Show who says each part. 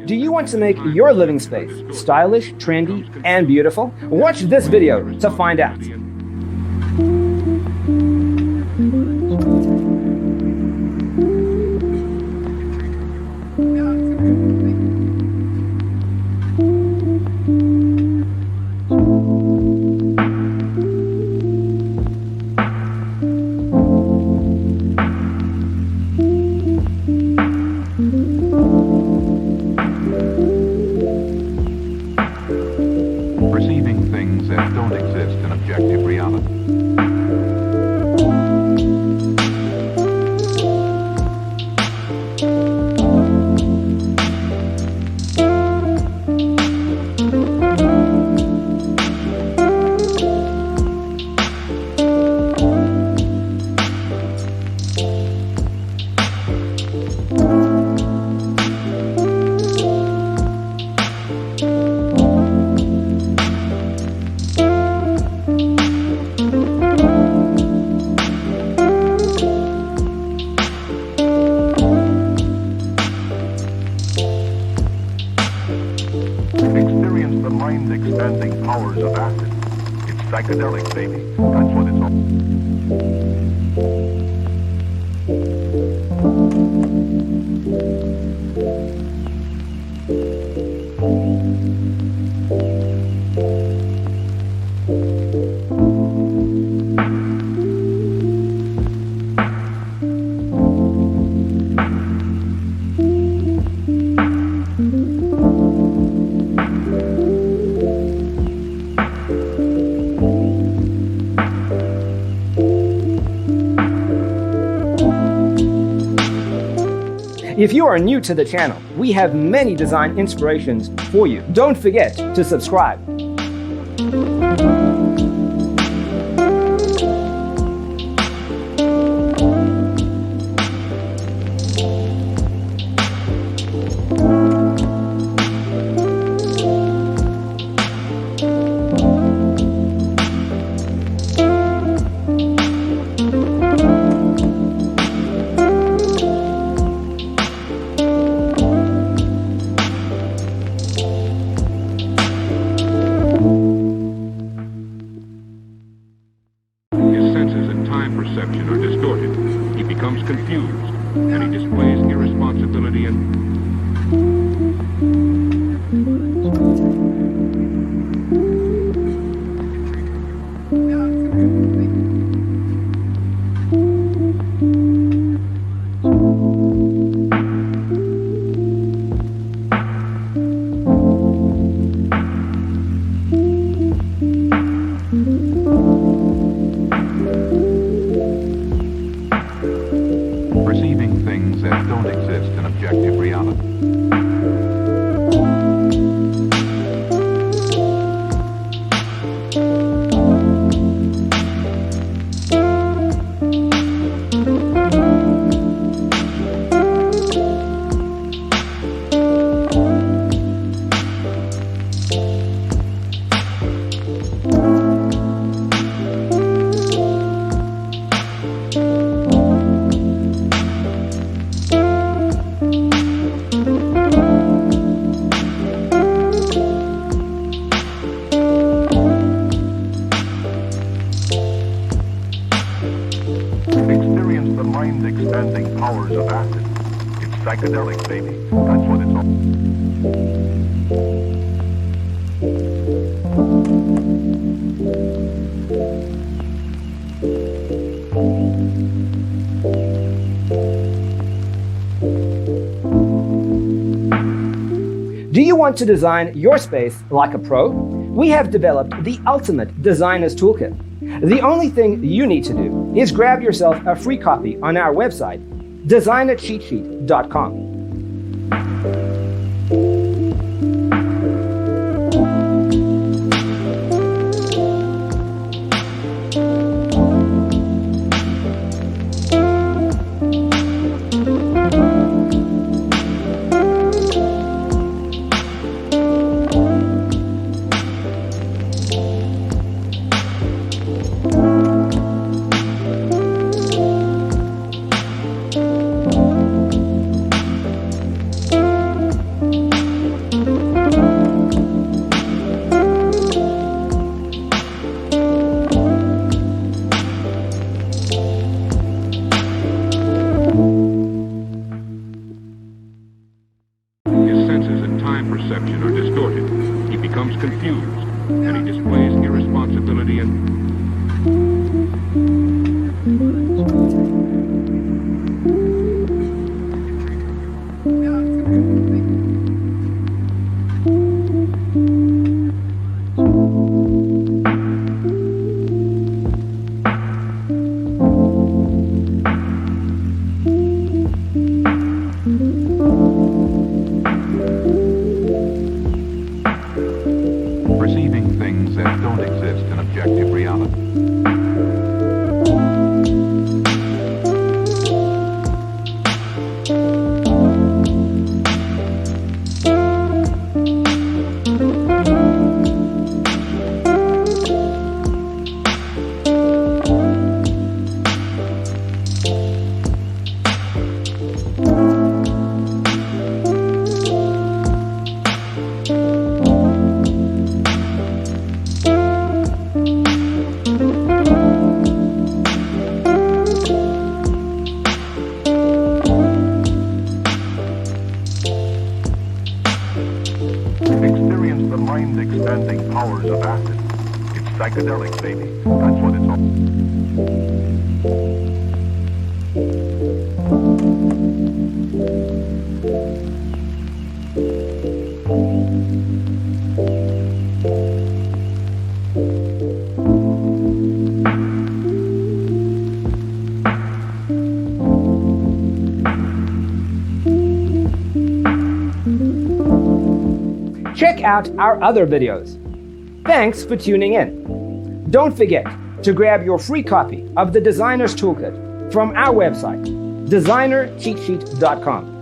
Speaker 1: Do you want to make your living space stylish, trendy, and beautiful? Watch this video to find out.
Speaker 2: Perceiving things that don't exist in objective reality. Experience the mind-expanding powers of acid. It's psychedelic, baby. That's what it's all.
Speaker 1: If you are new to the channel, we have many design inspirations for you. Don't forget to subscribe.
Speaker 2: His senses and time perception are distorted. He becomes confused, and he displays irresponsibility and... perceiving things that don't exist in objective reality. Experience the mind-expanding powers of acid. It's psychedelic, baby. That's what it's all.
Speaker 1: Do you want to design your space like a pro? We have developed the ultimate designer's toolkit. The only thing you need to do is grab yourself a free copy on our website, designercheatsheet.com.
Speaker 2: perception are distorted. He becomes confused, and he displays irresponsibility and...
Speaker 3: Perceiving things that don't exist in objective reality. Experience the mind-expanding powers of acid. It's psychedelic, baby. That's what it's all.
Speaker 1: Check out our other videos. Thanks for tuning in. Don't forget to grab your free copy of the Designer's Toolkit from our website, designercheatsheet.com.